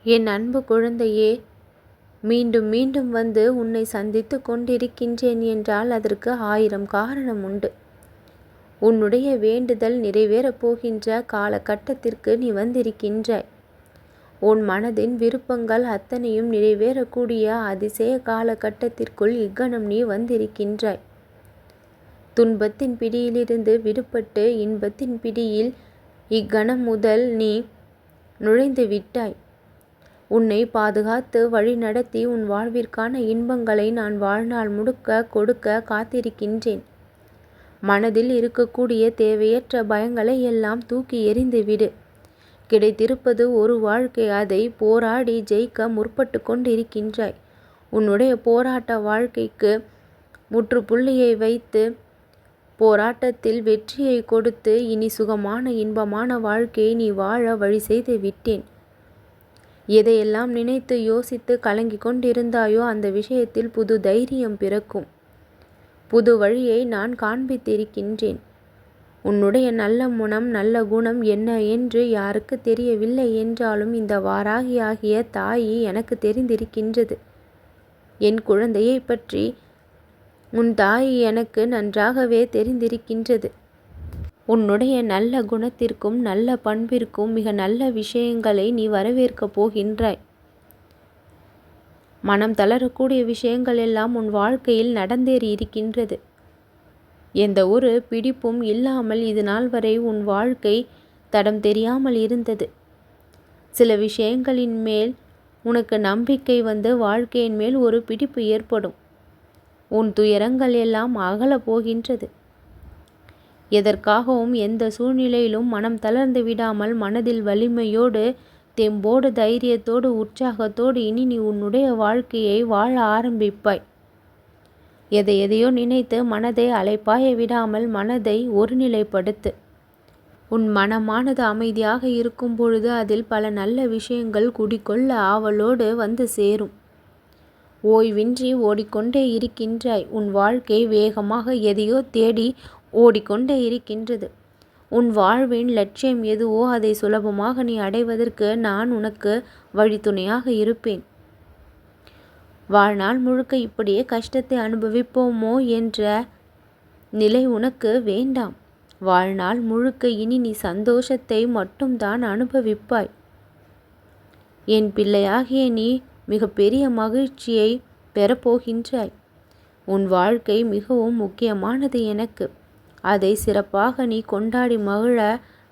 என் அன்பு குழந்தையே, மீண்டும் மீண்டும் வந்து உன்னை சந்தித்து கொண்டிருக்கின்றேன் என்றால் அதற்கு 1000 காரணம் உண்டு. உன்னுடைய வேண்டுதல் நிறைவேறப் போகின்ற காலகட்டத்திற்கு நீ வந்திருக்கின்றாய். உன் மனதின் விருப்பங்கள் அத்தனையும் நிறைவேறக்கூடிய அதிசய காலகட்டத்திற்குள் இக்கணம் நீ வந்திருக்கின்றாய். துன்பத்தின் பிடியிலிருந்து விடுபட்டு இன்பத்தின் பிடியில் இக்கணம் முதல் நீ நுழைந்து விட்டாய். உன்னை பாதுகாத்து வழி நடத்தி உன் வாழ்விற்கான இன்பங்களை நான் வாழ்நாள் முழுக்க கொடுக்க காத்திருக்கின்றேன். மனதில் இருக்கக்கூடிய தேவையற்ற பயங்களை எல்லாம் தூக்கி எறிந்து விடு. கிடைத்திருப்பது ஒரு வாழ்க்கை, அதை போராடி ஜெயிக்க முற்பட்டு கொண்டிருக்கின்றாய். உன்னுடைய போராட்ட வாழ்க்கைக்கு முற்றுப்புள்ளியை வைத்து போராட்டத்தில் வெற்றியை கொடுத்து இனி சுகமான இன்பமான வாழ்க்கையை நீ வாழ வழி செய்து விட்டேன். எதையெல்லாம் நினைத்து யோசித்து கலங்கி கொண்டிருந்தாயோ அந்த விஷயத்தில் புது தைரியம் பிறக்கும். புது வழியை நான் காண்பித்திருக்கின்றேன். உன்னுடைய நல்ல மனம் நல்ல குணம் என்ன என்று யாருக்கு தெரியவில்லை என்றாலும் இந்த வாராகி ஆகிய தாயி எனக்கு தெரிந்திருக்கின்றது. என் குழந்தையை பற்றி உன் தாய் எனக்கு நன்றாகவே தெரிந்திருக்கின்றது. உன்னுடைய நல்ல குணத்திற்கும் நல்ல பண்பிற்கும் மிக நல்ல விஷயங்களை நீ வரவேற்கப் போகின்றாய். மனம் தளரக்கூடிய விஷயங்கள் எல்லாம் உன் வாழ்க்கையில் நடந்தேறி இருக்கின்றது. எந்த ஒரு பிடிப்பும் இல்லாமல் இது நாள் வரை உன் வாழ்க்கை தடம் தெரியாமல் இருந்தது. சில விஷயங்களின் மேல் உனக்கு நம்பிக்கை வந்து வாழ்க்கையின் மேல் ஒரு பிடிப்பு ஏற்படும். உன் துயரங்கள் எல்லாம் அகலப் போகின்றது. எதற்காகவும் எந்த சூழ்நிலையிலும் மனம் தளர்ந்து விடாமல் மனதில் வலிமையோடு தெம்போடு தைரியத்தோடு உற்சாகத்தோடு இனி நீ உன்னுடைய வாழ்க்கையை வாழ ஆரம்பிப்பாய். எதையோ நினைத்து மனதை அலைப்பாய விடாமல் மனதை ஒருநிலைப்படுத்து. உன் மனமானது அமைதியாக இருக்கும் பொழுது அதில் பல நல்ல விஷயங்கள் குடிக்கொள்ள ஆவலோடு வந்து சேரும். ஓய்வின்றி ஓடிக்கொண்டே இருக்கின்றாய். உன் வாழ்க்கை வேகமாக எதையோ தேடி ஓடிக்கொண்டே இருக்கின்றது. உன் வாழ்வின் லட்சியம் எதுவோ அதை சுலபமாக நீ அடைவதற்கு நான் உனக்கு வழித்துணையாக இருப்பேன். வாழ்நாள் முழுக்க இப்படியே கஷ்டத்தை அனுபவிப்போமோ என்ற நிலை உனக்கு வேண்டாம். வாழ்நாள் முழுக்க இனி நீ சந்தோஷத்தை மட்டும்தான் அனுபவிப்பாய். என் பிள்ளையாகிய நீ மிகப்பெரிய மகிழ்ச்சியை பெறப்போகின்றாய். உன் வாழ்க்கை மிகவும் முக்கியமானது எனக்கு. அதை சிறப்பாக நீ கொண்டாடி மகிழ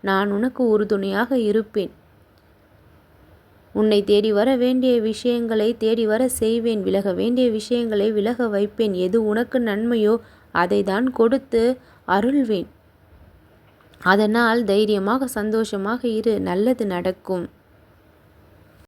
நான் உனக்கு உறுதுணையாக இருப்பேன். உன்னை தேடி வர வேண்டிய விஷயங்களை தேடி வர செய்வேன். விலக வேண்டிய விஷயங்களை விலக வைப்பேன். எது உனக்கு நன்மையோ அதை தான் கொடுத்து அருள்வேன். அதனால் தைரியமாக சந்தோஷமாக இரு. நல்லது நடக்கும்.